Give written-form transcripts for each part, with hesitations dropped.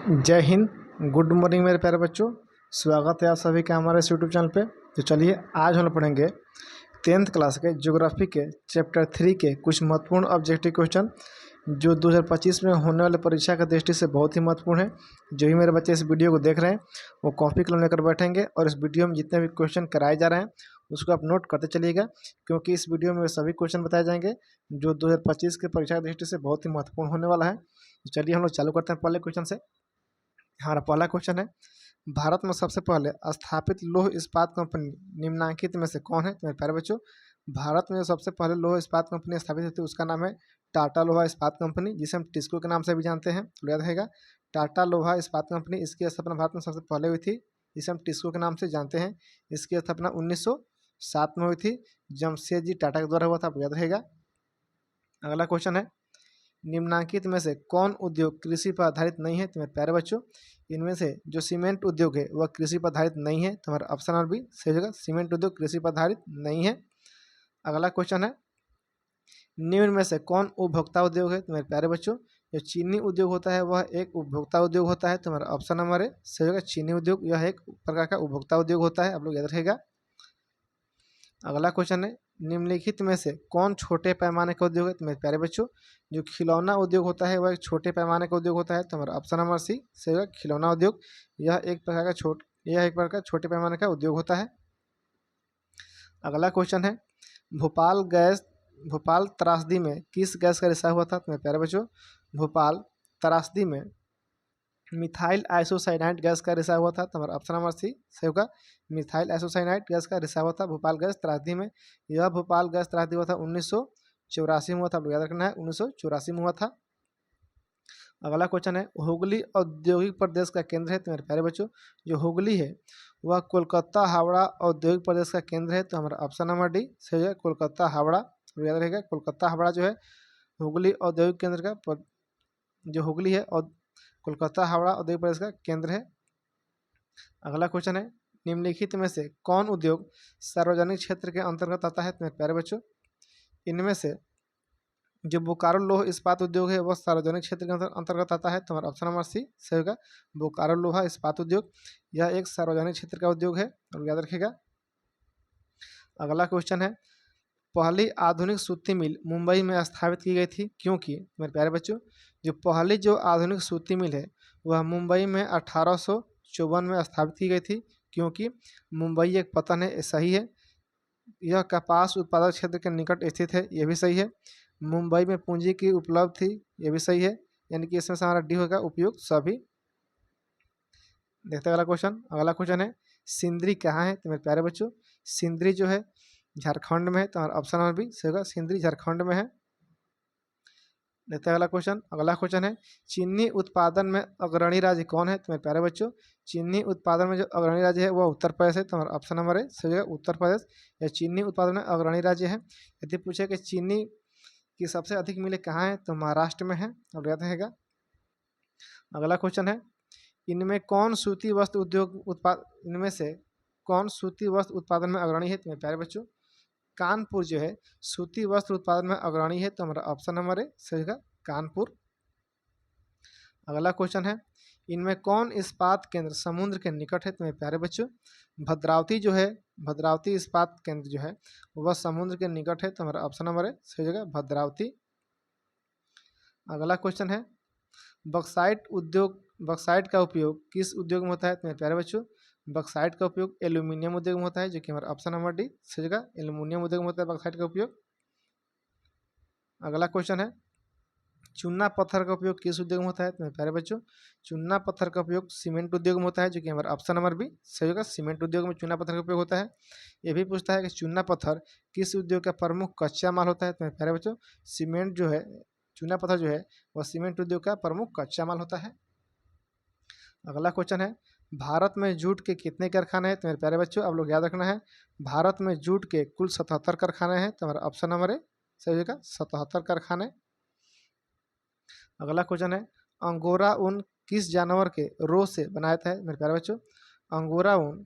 जय Hind. Good morning मेरे प्यारे बच्चों। स्वागत है आप सभी का हमारे यूट्यूब चैनल पे। तो चलिए आज हम लोग पढ़ेंगे 10th क्लास के ज्योग्राफी के चैप्टर 3 के कुछ महत्वपूर्ण ऑब्जेक्टिव क्वेश्चन जो 2025 में होने वाले परीक्षा की दृष्टि से बहुत ही महत्वपूर्ण है। जो भी मेरे बच्चे इस वीडियो को देख रहे हैं वो कॉपी कलम लेकर बैठेंगे और इस वीडियो में जितने भी क्वेश्चन कराए जा रहे हैं उसको आप नोट करते चलिएगा, क्योंकि इस वीडियो में वे सभी क्वेश्चन बताए जाएंगे जो 2025 के परीक्षा की दृष्टि से बहुत ही महत्वपूर्ण होने वाला है। तो चलिए हम लोग चालू करते हैं पहले क्वेश्चन से। हमारा पहला क्वेश्चन है, भारत में सबसे पहले स्थापित लौह इस्पात कंपनी निम्नलिखित में से कौन है? तो मेरे प्यारे बच्चों, भारत में जो सबसे पहले लौह इस्पात कंपनी स्थापित हुई थी उसका नाम है टाटा लोहा इस्पात कंपनी, जिसे हम टिस्को के नाम से भी जानते हैं। तो याद रहेगा, टाटा लोहा इस्पात कंपनी, इसकी स्थापना भारत में सबसे पहले हुई थी, जिसे हम टिस्को के नाम से जानते हैं। इसकी स्थापना 1907 में हुई थी, जमशेदजी टाटा के द्वारा हुआ था। याद रहेगा। अगला क्वेश्चन है, निम्नलिखित में से कौन उद्योग कृषि पर आधारित नहीं है? तो मेरे प्यारे बच्चों, इनमें से जो सीमेंट उद्योग है वह कृषि पर आधारित नहीं है। तुम्हारा ऑप्शन नंबर बी सही होगा, सीमेंट उद्योग कृषि पर आधारित नहीं है। अगला क्वेश्चन है, निम्न में से कौन उपभोक्ता उद्योग है? तो मेरे प्यारे बच्चों, जो चीनी उद्योग होता है वह एक उपभोक्ता उद्योग होता है। तुम्हारा ऑप्शन नंबर है सही होगा, चीनी उद्योग यह एक प्रकार का उपभोक्ता उद्योग होता है। आप लोग याद रखेगा। अगला क्वेश्चन है, निम्नलिखित में से कौन छोटे पैमाने का उद्योग है? तो मेरे प्यारे बच्चों, जो खिलौना उद्योग होता है वह एक छोटे पैमाने का उद्योग होता है। तो हमारा ऑप्शन नंबर सी सही होगा, खिलौना उद्योग यह एक प्रकार का छोटे पैमाने का उद्योग होता है। अगला क्वेश्चन है, भोपाल त्रासदी में किस गैस का रिसाव हुआ था? तो मेरे प्यारे बच्चों, भोपाल त्रासदी में मिथाइल आइसोसाइनाइड गैस का रिसाव हुआ था। तो हमारा ऑप्शन नंबर सी सही होगा, मिथाइल आइसोसाइनाइड गैस का रिसाव हुआ था भोपाल गैस त्रासदी में। यह भोपाल गैस त्रासदी हुआ था 1984 में हुआ था। आप याद रखना है, 1984 में हुआ था। अगला क्वेश्चन है, हुगली औद्योगिक प्रदेश का केंद्र है? तो मेरे प्यारे बच्चों, जो हुगली है वह कोलकाता हावड़ा औद्योगिक प्रदेश का केंद्र है। तो हमारा ऑप्शन नंबर डी सही है, कोलकाता हावड़ा। याद रहेगा, कोलकाता हावड़ा जो है हुगली औद्योगिक केंद्र का जो हुगली है और कोलकाता हावड़ा औद्योगिक प्रदेश का केंद्र है। अगला क्वेश्चन है, निम्नलिखित में से कौन उद्योग सार्वजनिक क्षेत्र के अंतर्गत आता है? तो मेरे प्यारे बच्चों, इनमें से जो बोकारो लौह इस्पात उद्योग है वह सार्वजनिक क्षेत्र के अंतर्गत आता है। तो हमारा ऑप्शन नंबर सी सही होगा, बोकारो लोहा इस्पात उद्योग यह एक सार्वजनिक क्षेत्र का उद्योग है, और याद रखिएगा। अगला क्वेश्चन है, पहली आधुनिक सूती मिल मुंबई में स्थापित की गई थी क्योंकि? मेरे प्यारे बच्चों, जो आधुनिक सूती मिल है वह मुंबई में 1854 में स्थापित की गई थी, क्योंकि मुंबई एक पतन है, सही है। यह कपास उत्पादक क्षेत्र के निकट स्थित है, यह भी सही है। मुंबई में पूंजी की उपलब्ध थी, यह भी सही है। यानी कि इसमें से हमारा डी होगा उपयुक्त सभी। देखते हैं अगला क्वेश्चन। अगला क्वेश्चन है, सिंदरी कहाँ है? तो मेरे प्यारे बच्चों, सिंदरी जो है झारखंड में है। तो हमारा ऑप्शन नंबर बी सही होगा, सिंदरी झारखंड में है। देखते हैं अगला क्वेश्चन। अगला क्वेश्चन है, चीनी उत्पादन में अग्रणी राज्य कौन है? तो मेरे प्यारे बच्चों, चीनी उत्पादन में जो अग्रणी राज्य है वह उत्तर प्रदेश है। तो हमारा ऑप्शन नंबर है सही होगा, उत्तर प्रदेश या चीनी उत्पादन में अग्रणी राज्य है। यदि पूछे कि चीनी की सबसे अधिक मिलें कहाँ है, तो महाराष्ट्र में है, और याद रहेगा। अगला क्वेश्चन है, इनमें कौन सूती वस्त्र उद्योग इनमें से कौन सूती वस्त्र उत्पादन में अग्रणी है? तो मेरे प्यारे बच्चों, कानपुर जो है सूती वस्त्र उत्पादन में अग्रणी है। तो हमारा ऑप्शन नंबर है सही होगा, कानपुर। अगला क्वेश्चन है, इनमें कौन इस्पात केंद्र समुद्र के निकट है? तो मेरे प्यारे बच्चों, भद्रावती इस्पात केंद्र जो है वह समुद्र के निकट है। तो हमारा ऑप्शन नंबर है सही जगह भद्रावती। अगला क्वेश्चन है, बक्साइट का उपयोग किस उद्योग में होता है? तो मेरे प्यारे बच्चों, बक्साइट का उपयोग एल्यूमिनियम उद्योग में होता है, जो कि हमारा ऑप्शन नंबर डी सही जगह एल्यूमिनियम उद्योग में होता है बक्साइट का उपयोग। अगला क्वेश्चन है, चूना पत्थर का उपयोग किस उद्योग में होता है? तो मेरे प्यारे बच्चों, चूना पत्थर का उपयोग सीमेंट उद्योग में होता है, जो कि हमारा ऑप्शन नंबर बी सही होगा, सीमेंट उद्योग में चूना पत्थर का उपयोग होता है। यह भी पूछता है कि चूना पत्थर किस उद्योग का प्रमुख कच्चा माल होता है? तो मेरे प्यारे बच्चों, चूना पत्थर जो है वह सीमेंट उद्योग का प्रमुख कच्चा माल होता है। अगला क्वेश्चन है, भारत में जूट के कितने कारखाने हैं? तो मेरे प्यारे बच्चों, आप लोग याद रखना है, भारत में जूट के कुल 77 कारखाने हैं। तो हमारा ऑप्शन नंबर है सही होगा, 77 कारखाने। अगला क्वेश्चन है, अंगोरा ऊन किस जानवर के रो से बनाया था? मेरे प्यारे बच्चों, अंगोरा ऊन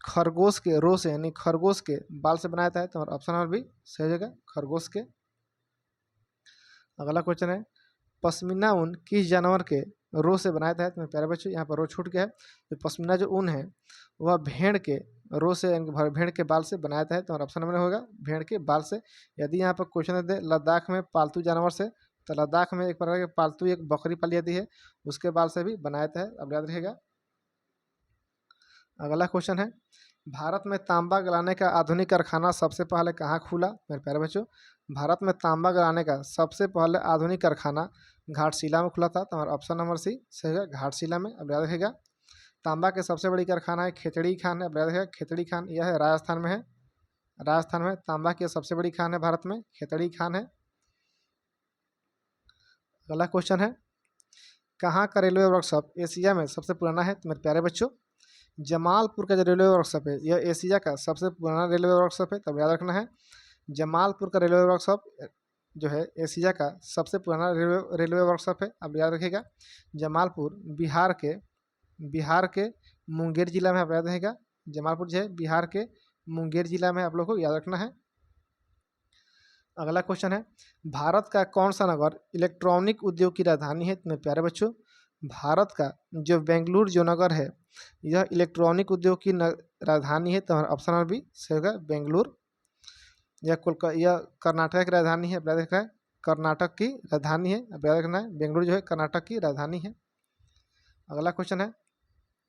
खरगोश के रो से यानी खरगोश के बाल से बनाया था। तो हमारा ऑप्शन नंबर भी सही होगा, खरगोश के। अगला क्वेश्चन है, पश्मीना ऊन किस जानवर के रो से बनाया था। तो मेरे प्यारे बच्चों यहाँ पर रो छूट गया है। तो पश्मीना जो ऊन है वह भेड़ के रो से भेड़ के बाल से बनाया था। तो ऑप्शन नंबर होगा भेड़ के बाल से। यदि यहाँ पर क्वेश्चन दे लद्दाख में पालतू जानवर से, तो लद्दाख में एक प्रकार के पालतू एक बकरी पाली जाती है, उसके बाल से भी बनाया था। अब याद रखेगा। अगला क्वेश्चन है भारत में तांबा गलाने का आधुनिक कारखाना सबसे पहले कहाँ खुला? मेरे प्यारे बच्चों, भारत में तांबा गलाने का सबसे पहले आधुनिक कारखाना घाटशिला में खुला था। तो हमारा ऑप्शन नंबर सी सही है, घाटशिला में। अब याद रखेगा। तांबा के सबसे बड़ी कारखाना है खेतड़ी खान है। अब याद रखेगा खेतड़ी खान, यह है राजस्थान में है। राजस्थान में तांबा की सबसे बड़ी खान है भारत में, खेतड़ी खान है। अगला क्वेश्चन है कहाँ का रेलवे वर्कशॉप एशिया में सबसे पुराना है? तो मेरे प्यारे बच्चों, जमालपुर का जो रेलवे वर्कशॉप है यह एशिया का सबसे पुराना रेलवे वर्कशॉप है। तब याद रखना है जमालपुर का रेलवे वर्कशॉप जो है एशिया का सबसे पुराना रेलवे वर्कशॉप है। अब याद रखिएगा जमालपुर बिहार के मुंगेर जिला में। आप याद रहेगा जमालपुर जो है बिहार के मुंगेर जिला में, आप लोग को याद रखना है। अगला क्वेश्चन है भारत का कौन सा नगर इलेक्ट्रॉनिक उद्योग की राजधानी है? मेरे प्यारे बच्चों, भारत का जो बेंगलुरु जो नगर है यह इलेक्ट्रॉनिक उद्योग की राजधानी है। तो हमारा ऑप्शन नंबर बी सही होगा बेंगलुरु। यह कर्नाटक की राजधानी है। अब याद रखना है कर्नाटक की राजधानी है। अब याद रखना है बेंगलुरु जो है कर्नाटक की राजधानी है। अगला क्वेश्चन है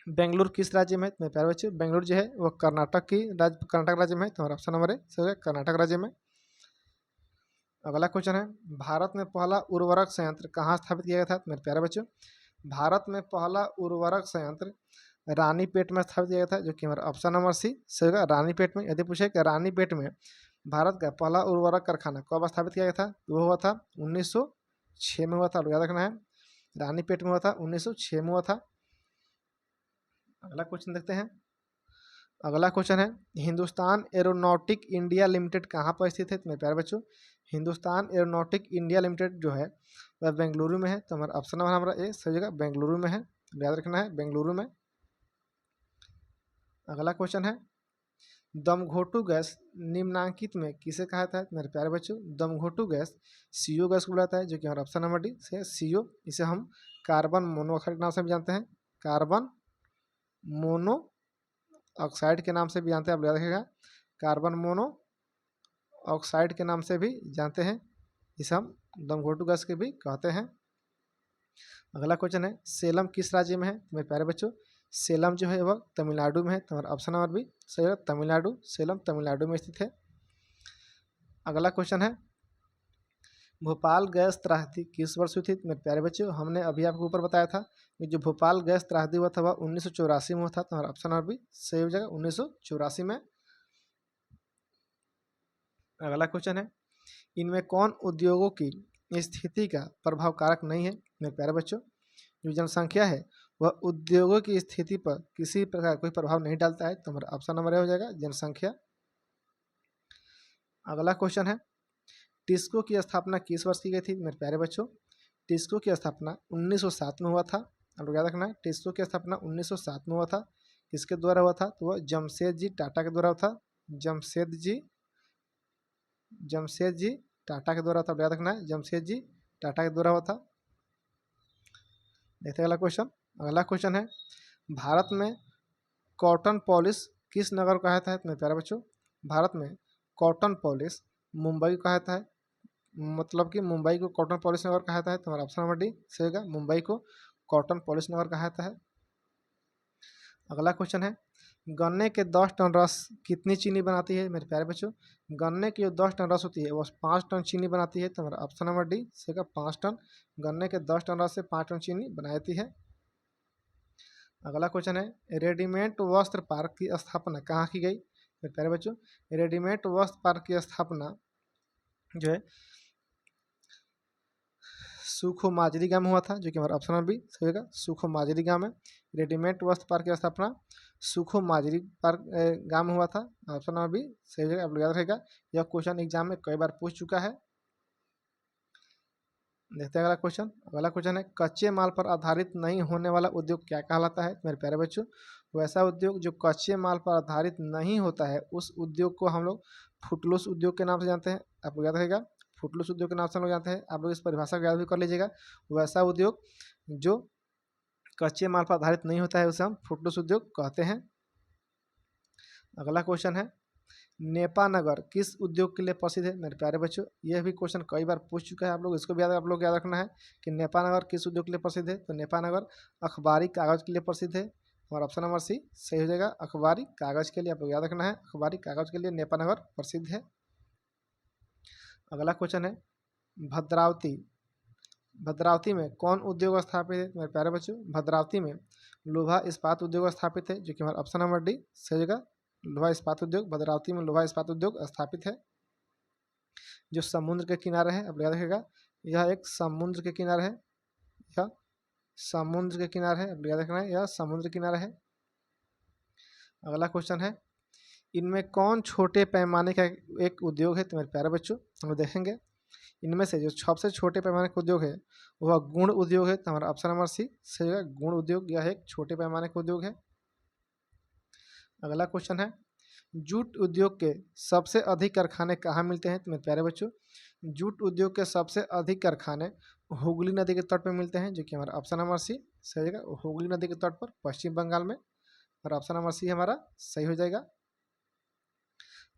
बेंगलुरु किस राज्य में है? मेरे प्यारे बच्चों, बेंगलुरु जो है वह कर्नाटक राज्य में है। तो हमारा ऑप्शन नंबर है सही होगा कर्नाटक राज्य में। अगला क्वेश्चन है भारत में पहला उर्वरक संयंत्र कहाँ स्थापित किया गया था? मेरे प्यारे बच्चों, भारत में पहला उर्वरक संयंत्र रानीपेट में स्थापित किया गया था, जो कि हमारा ऑप्शन नंबर सी सही होगा रानीपेट में। यदि पूछे कि रानीपेट में भारत का पहला उर्वरक कारखाना कब स्थापित किया गया था, तो वो हुआ था 1906 में हुआ था। याद रखना है रानीपेट में हुआ था 1906 में हुआ था। अगला क्वेश्चन देखते हैं। अगला क्वेश्चन है हिंदुस्तान एरोनॉटिक इंडिया लिमिटेड कहाँ पर स्थित है? मेरे प्यारे बच्चों, हिंदुस्तान एरोनॉटिक इंडिया लिमिटेड जो है वह बेंगलुरु में है। तो हमारा ऑप्शन नंबर हमारा ए सही जगह बेंगलुरु में है। याद रखना है बेंगलुरु में। अगला क्वेश्चन है दमघोटू गैस निम्नांकित में किसे कहा जाता है? मेरे प्यारे बच्चों, दमघोटू गैस सीओ गैस को बुलाता है, जो कि हमारा ऑप्शन नंबर डी से सीओ। इसे हम कार्बन मोनोऑक्साइड के नाम से भी जानते हैं, कार्बन मोनो ऑक्साइड के नाम से भी जानते हैं। आप याद रखिएगा कार्बन मोनो ऑक्साइड के नाम से भी जानते हैं, इसे हम दमघोटू गैस के भी कहते हैं। अगला क्वेश्चन है सेलम किस राज्य में है? मेरे प्यारे बच्चों, सेलम जो है वह तमिलनाडु में है। तो हमारा ऑप्शन नंबर बी सही है तमिलनाडु। सेलम तमिलनाडु में स्थित है। अगला क्वेश्चन है भोपाल गैस त्रासदी किस वर्ष हुई थी? मेरे प्यारे बच्चों, हमने अभी आपको ऊपर बताया था कि जो भोपाल गैस त्रासदी हुआ था वह 1984 में हुआ था। तो हमारा ऑप्शन नंबर बी सही हो जाएगा 1984 में। अगला क्वेश्चन है इनमें कौन उद्योगों की स्थिति का प्रभाव कारक नहीं है? मेरे प्यारे बच्चों, जो जनसंख्या है वह उद्योगों की स्थिति पर किसी प्रकार कोई प्रभाव नहीं डालता है। तो हमारा ऑप्शन नंबर ए हो जाएगा जनसंख्या। अगला क्वेश्चन है टिस्को की स्थापना किस वर्ष की गई थी? मेरे प्यारे बच्चों, टिस्को की स्थापना 1907 में हुआ था। अब याद रखना है टिस्को की स्थापना 1907 में हुआ था। किसके द्वारा हुआ था? तो वह जमशेदजी टाटा के द्वारा हुआ था। जमशेदजी टाटा के द्वारा था। याद रखना है जमशेदजी टाटा के द्वारा हुआ था। देखते हैं अगला क्वेश्चन। अगला क्वेश्चन है भारत में कॉटन पॉलिश किस नगर को कहा जाता है? मेरे प्यारे बच्चों, भारत में कॉटन पॉलिश मुंबई को कहा जाता है, मतलब कि मुंबई को कॉटन पॉलिश नगर कहा जाता है। तो हमारा ऑप्शन नंबर डी सही होगा मुंबई को कॉटन पॉलिश नगर कहा जाता है। अगला क्वेश्चन है गन्ने के 10 टन रस कितनी चीनी बनाती है? मेरे प्यारे बच्चों, गन्ने की जो 10 टन रस होती है वह 5 टन चीनी बनाती है। तो हमारा ऑप्शन नंबर डी सही होगा 5 टन। गन्ने के 10 टन रस से 5 टन चीनी बनाई जाती है। अगला क्वेश्चन है रेडीमेड वस्त्र पार्क की स्थापना कहाँ की गई? मेरे प्यारे बच्चों, रेडीमेड वस्त्र पार्क की स्थापना जो है सुखो माजरी गांव में हुआ था, जो कि हमारा ऑप्शन नंबर बी सही होगा सुखो माजरी गांव में। रेडीमेड वस्त्र पार्क की स्थापना सुखो माजरी पार्क गांव में हुआ था। ऑप्शन नंबर बी सही होगा। आप याद रहेगा यह क्वेश्चन एग्जाम में कई बार पूछ चुका है। देखते हैं अगला क्वेश्चन। अगला क्वेश्चन है कच्चे माल पर आधारित नहीं होने वाला उद्योग क्या कहलाता है? मेरे प्यारे बच्चों, वैसा उद्योग जो कच्चे माल पर आधारित नहीं होता है उस उद्योग को हम लोग फुटलूस उद्योग के नाम से जानते हैं। आपको याद रहेगा फुटलूस उद्योग के नाम से हम लोग जानते हैं। आप लोग इस परिभाषा को याद भी कर लीजिएगा। वैसा उद्योग जो कच्चे माल पर आधारित नहीं होता है उसे हम फुटलूस उद्योग कहते हैं। अगला क्वेश्चन है, नेपानगर किस उद्योग के लिए प्रसिद्ध है? मेरे प्यारे बच्चों, यह भी क्वेश्चन कई बार पूछ चुका है आप लोग, इसको भी आप लोग याद रखना है कि नेपानगर किस उद्योग के लिए प्रसिद्ध है। तो नेपानगर अखबारी कागज के लिए प्रसिद्ध है। हमारा ऑप्शन नंबर सी सही हो जाएगा, अखबारी कागज के लिए। आप लोग याद रखना है, अखबारी कागज के लिए नेपानगर प्रसिद्ध है। अगला क्वेश्चन है, भद्रावती भद्रावती में कौन उद्योग स्थापित है? मेरे प्यारे बच्चों, भद्रावती में लोहा इस्पात उद्योग स्थापित है, जो कि हमारा ऑप्शन नंबर डी सही होगा, लोहा इस्पात उद्योग। भद्रावती में लोहा इस्पात उद्योग स्थापित है, जो समुद्र के किनारे है। अब याद रखिएगा, यह एक समुद्र के किनारे है, यह समुद्र के किनारे है। अब याद रखना है, यह समुद्र किनारे है। अगला क्वेश्चन है, इनमें कौन छोटे पैमाने का एक उद्योग है? तो मेरे प्यारे बच्चों, हम लोग देखेंगे इनमें से जो सबसे छोटे पैमाने का उद्योग है वह गुण उद्योग है। तो हमारा ऑप्शन नंबर सी सही होगा, गुण उद्योग। यह एक छोटे पैमाने का उद्योग है। अगला क्वेश्चन है, जूट उद्योग के सबसे अधिक कारखाने कहाँ मिलते हैं? तो मेरे प्यारे बच्चों, जूट उद्योग के सबसे अधिक कारखाने हुगली नदी के तट पर मिलते हैं, जो कि हमारा ऑप्शन नंबर सी सही होगा, हुगली नदी के तट पर पश्चिम बंगाल में। और ऑप्शन नंबर सी हमारा सही हो जाएगा।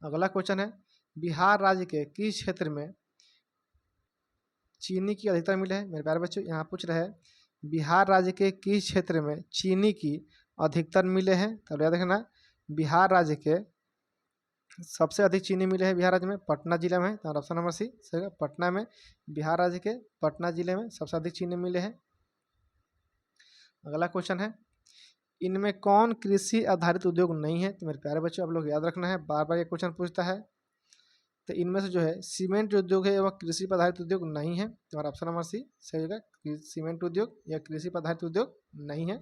अगला क्वेश्चन है, बिहार राज्य के किस क्षेत्र में चीनी की अधिकतर मिल है? मेरे प्यारे बच्चों, यहाँ पूछ रहे हैं बिहार राज्य के किस क्षेत्र में चीनी की अधिकतर मिले हैं? तो याद रखना, बिहार राज्य के सबसे अधिक चीनी मिले हैं बिहार राज्य में पटना जिला में। तो ऑप्शन नंबर सी सही है, पटना में, बिहार राज्य के पटना जिले में सबसे अधिक चीनी मिले हैं। अगला क्वेश्चन है, इनमें कौन कृषि आधारित उद्योग नहीं है? तो मेरे प्यारे बच्चों, आप लोग याद रखना है, बार बार ये क्वेश्चन पूछता है। तो इनमें से जो है सीमेंट उद्योग है वह कृषि पर आधारित उद्योग नहीं है। तो हमारा ऑप्शन नंबर सी सही होगा, सीमेंट उद्योग या कृषि पर आधारित उद्योग नहीं है।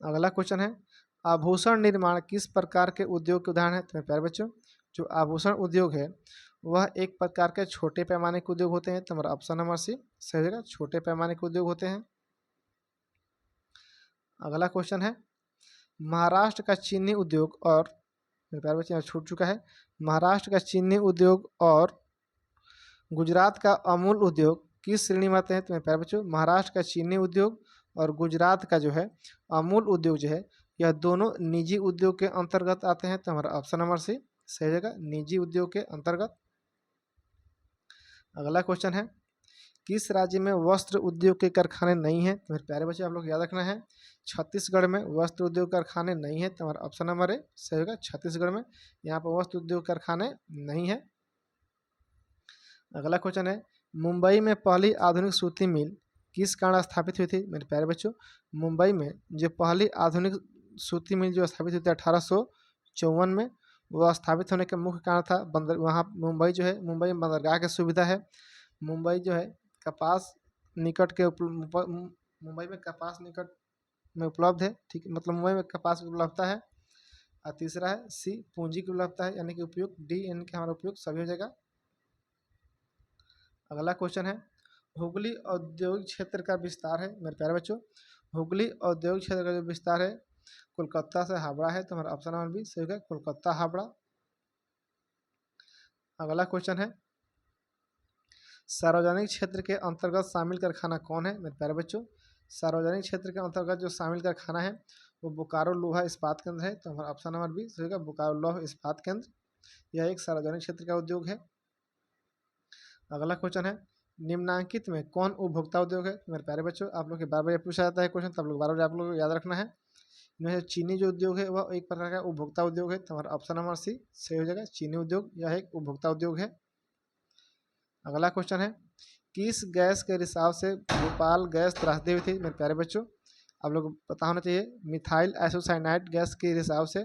अगला क्वेश्चन है, आभूषण निर्माण किस प्रकार के उद्योग के उदाहरण है? तो मेरे प्यारे बच्चों, जो आभूषण उद्योग है वह एक प्रकार के छोटे पैमाने के उद्योग होते हैं। तो हमारा ऑप्शन नंबर सी सही होगा, छोटे पैमाने के उद्योग होते हैं। अगला क्वेश्चन है, महाराष्ट्र का चीनी उद्योग और मेरे प्यारे बच्चे यहाँ छूट चुका है, महाराष्ट्र का चीनी उद्योग और गुजरात का अमूल उद्योग किस श्रेणी में आते हैं? तो मेरे प्यारे बच्चों, महाराष्ट्र का चीनी उद्योग और गुजरात का जो है अमूल उद्योग जो है, यह दोनों निजी उद्योग के अंतर्गत आते हैं। तो हमारा ऑप्शन नंबर सी सही जगह, निजी उद्योग के अंतर्गत। अगला क्वेश्चन है, किस राज्य में वस्त्र उद्योग के कारखाने नहीं हैं? तो मेरे प्यारे बच्चे, आप लोग याद रखना है, छत्तीसगढ़ में वस्त्र उद्योग कारखाने नहीं है। तो हमारा ऑप्शन नंबर ए सही होगा, छत्तीसगढ़ में यहाँ पर वस्त्र उद्योग कारखाने नहीं है। अगला क्वेश्चन है, मुंबई में पहली आधुनिक सूती मिल किस कारण स्थापित हुई थी? मेरे प्यारे बच्चों, मुंबई में जो पहली आधुनिक सूती मिल जो स्थापित हुई थी 1854 में, वह स्थापित होने का मुख्य कारण था बंदर, वहाँ मुंबई जो है, मुंबई में बंदरगाह की सुविधा है। मुंबई जो है कपास निकट के मुंबई में कपास निकट में उपलब्ध है, ठीक है, मतलब मुंबई में कपास की उपलब्धता है। और तीसरा है सी पूंजी की उपलब्धता है, यानी कि उपयोग, डी यानी कि हमारा उपयोग सभी हो जाएगा। अगला क्वेश्चन है, हुगली औद्योगिक क्षेत्र का विस्तार है। मेरे प्यारे बच्चों, हुगली औद्योगिक क्षेत्र का जो विस्तार है कोलकाता से हावड़ा है। तो हमारा ऑप्शन नंबर बी सही है, कोलकाता हावड़ा। अगला क्वेश्चन है, सार्वजनिक क्षेत्र के अंतर्गत शामिल कारखाना कौन है? मेरे प्यारे बच्चों, सार्वजनिक क्षेत्र के अंतर्गत जो शामिल कारखाना है वो बोकारो लोहा इस्पात केंद्र है। तो हमारा ऑप्शन नंबर बी सही है, बोकारो लोहा इस्पात केंद्र, यह एक सार्वजनिक क्षेत्र का उद्योग है। अगला क्वेश्चन है, निम्नांकित में कौन उपभोक्ता उद्योग है? मेरे प्यारे बच्चों, आप लोग के बार बार पूछा जाता है क्वेश्चन, तो आप लोग बार बार आप लोग याद रखना है। इनमें चीनी जो उद्योग है वह एक प्रकार का उपभोक्ता उद्योग है। तो हमारा ऑप्शन नंबर सी सही हो जाएगा, चीनी उद्योग यह एक उपभोक्ता उद्योग है। अगला क्वेश्चन है, किस गैस के रिसाव से भोपाल गैस त्रासदी हुई थी? मेरे प्यारे बच्चों, आप लोग पता होना चाहिए, मिथाइल आइसोसाइनाइड गैस के रिसाव से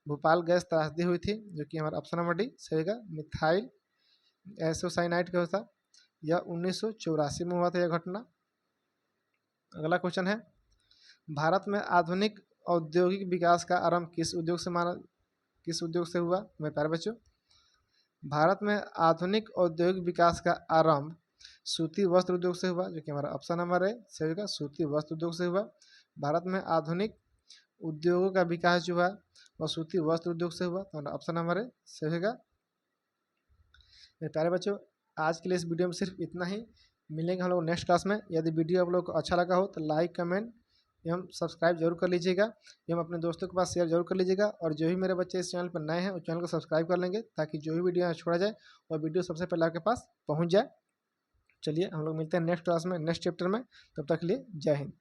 भोपाल गैस त्रासदी हुई थी, जो कि हमारा ऑप्शन नंबर डी सही होगा, मिथाइल आइसोसाइनाइड का था। यह 1984 में हुआ था यह घटना। अगला क्वेश्चन है, भारत में आधुनिक औद्योगिक विकास का आरंभ किस उद्योग से हुआ? मेरे प्यारे बच्चों, भारत में आधुनिक औद्योगिक विकास का आरंभ सूती वस्त्र उद्योग से हुआ, जो कि हमारा ऑप्शन नंबर है सही होगा, सूती वस्त्र उद्योग से हुआ। भारत में आधुनिक उद्योगों का विकास जो हुआ वह सूती वस्त्र उद्योग से हुआ। तो हमारा ऑप्शन नंबर है सही होगा। मेरे प्यारे बच्चों, आज के लिए इस वीडियो में सिर्फ इतना ही। मिलेंगे हम लोग नेक्स्ट क्लास में। यदि वीडियो आप लोग को अच्छा लगा हो तो लाइक कमेंट एवं सब्सक्राइब जरूर कर लीजिएगा एवं अपने दोस्तों के पास शेयर जरूर कर लीजिएगा। और जो भी मेरे बच्चे इस चैनल पर नए हैं उस चैनल को सब्सक्राइब कर लेंगे ताकि जो भी वीडियो यहाँ छोड़ा जाए वह वीडियो सबसे पहले आपके पास पहुँच जाए। चलिए हम लोग मिलते हैं नेक्स्ट क्लास में नेक्स्ट चैप्टर में, तब तक के लिए जय हिंद।